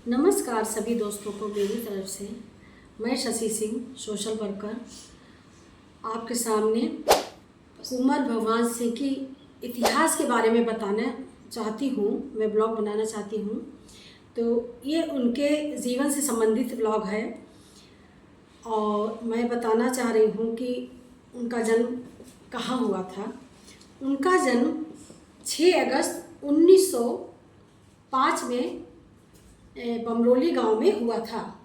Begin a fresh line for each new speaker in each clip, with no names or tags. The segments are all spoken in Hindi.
नमस्कार सभी दोस्तों को मेरी तरफ से। मैं शशि सिंह, सोशल वर्कर, आपके सामने कुंवर भगवान सिंह की इतिहास के बारे में बताना चाहती हूँ। मैं ब्लॉग बनाना चाहती हूँ, तो ये उनके जीवन से संबंधित ब्लॉग है और मैं बताना चाह रही हूँ कि उनका जन्म कहाँ हुआ था। उनका जन्म 6 अगस्त 1905 में बमरोली गांव में हुआ था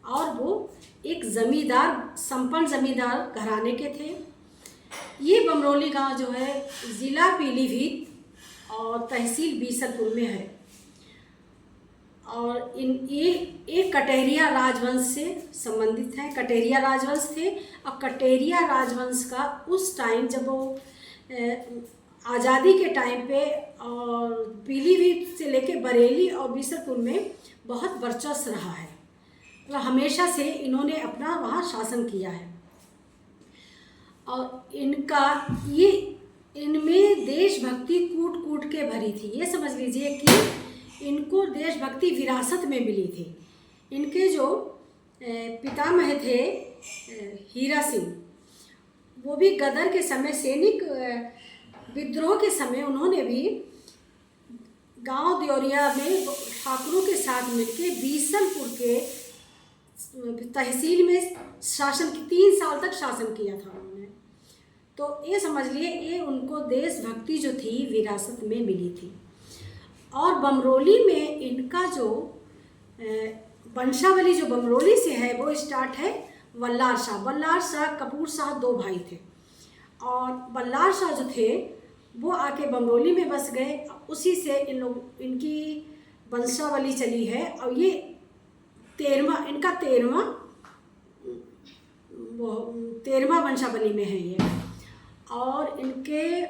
और वो एक संपन्न ज़मींदार घराने के थे। ये बमरोली गांव जो है ज़िला पीलीभीत और तहसील बीसलपुर में है और ये एक कटेरिया राजवंश से संबंधित है। कटेरिया राजवंश थे और कटेरिया राजवंश का उस टाइम जब वो आज़ादी के टाइम पे और पीलीभीत से लेके बरेली और बीसलपुर में बहुत वर्चस्व रहा है। तो हमेशा से इन्होंने अपना वहाँ शासन किया है और इनमें देशभक्ति कूट कूट के भरी थी। ये समझ लीजिए कि इनको देशभक्ति विरासत में मिली थी। इनके जो पितामह थे हीरा सिंह, वो भी गदर के समय सैनिक विद्रोह के समय उन्होंने भी गांव देवरिया में ठाकुरों के साथ मिलकर बीसलपुर के तहसील में 3 साल तक शासन किया था उन्होंने। तो ये समझ लिए ये उनको देशभक्ति जो थी विरासत में मिली थी। और बमरोली में इनका जो वंशावली जो बमरोली से है वो स्टार्ट है वल्लार शाह कपूर शाह 2 भाई थे और वल्लार शाह जो थे वो आके बमरोली में बस गए। उसी से इनकी वंशावली चली है और ये 13वां वंशावली में है ये। और इनके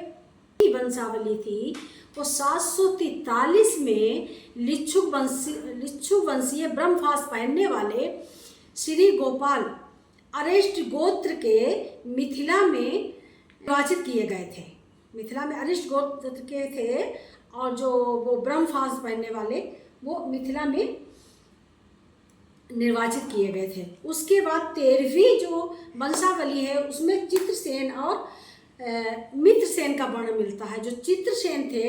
वंशावली थी वो 743 में लिच्छू वंशीय ब्रह्मवास पहनने वाले श्री गोपाल अरिष्ट गोत्र के मिथिला में निर्वाचित किए गए थे। मिथिला में अरिष्ट गोत्र के थे और जो वो ब्रह्मवास पहनने वाले वो मिथिला में निर्वाचित किए गए थे। उसके बाद 13वीं जो वंशावली है उसमें चित्रसेन और मित्रसेन का वर्ण मिलता है। जो चित्रसेन थे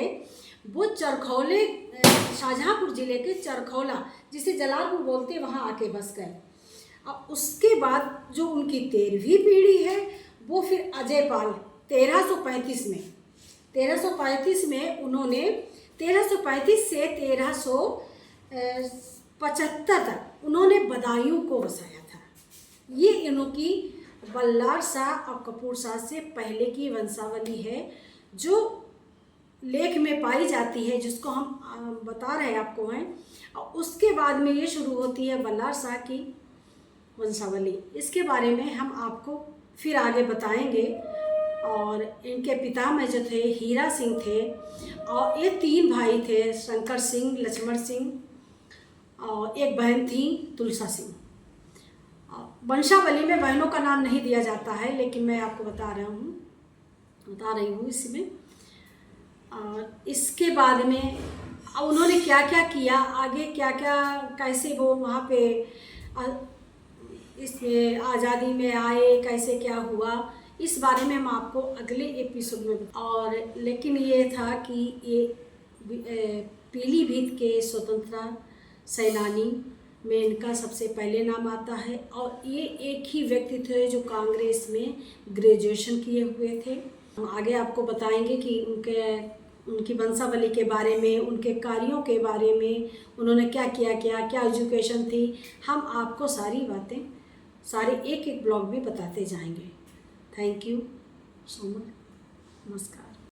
वो चरखौले शाहजहाँपुर जिले के चरखौला, जिसे जलालपुर बोलते, वहाँ आके बस गए। अब उसके बाद जो उनकी 13वीं पीढ़ी है वो फिर अजयपाल 1335 में उन्होंने 1335 से 1375 तक उन्होंने बदायूं को बसाया था। ये इनकी वल्लार शाह और कपूर शाह से पहले की वंशावली है जो लेख में पाई जाती है, जिसको हम बता रहे हैं आपको हैं। और उसके बाद में ये शुरू होती है वल्लार शाह की वंशावली। इसके बारे में हम आपको फिर आगे बताएंगे। और इनके पितामह जो थे हीरा सिंह थे और ये 3 भाई थे, शंकर सिंह, लक्ष्मण सिंह और एक बहन थी तुलसा सिंह। वंशावली में बहनों का नाम नहीं दिया जाता है, लेकिन मैं आपको बता रही हूँ इसमें। और इसके बाद में उन्होंने क्या क्या किया, आगे क्या क्या, कैसे वो वहाँ पे इसमें आज़ादी में आए, कैसे क्या हुआ, इस बारे में हम आपको अगले एपिसोड में और लेकिन ये था कि ये पीलीभीत के स्वतंत्रता सेनानी में इनका सबसे पहले नाम आता है। और ये एक ही व्यक्ति थे जो कांग्रेस में ग्रेजुएशन किए हुए थे। हम आगे आपको बताएंगे कि उनकी वंशावली के बारे में, उनके कार्यों के बारे में, उन्होंने क्या किया, क्या एजुकेशन थी। हम आपको सारी बातें सारे एक ब्लॉग में बताते जाएंगे। Thank you so much. नमस्कार।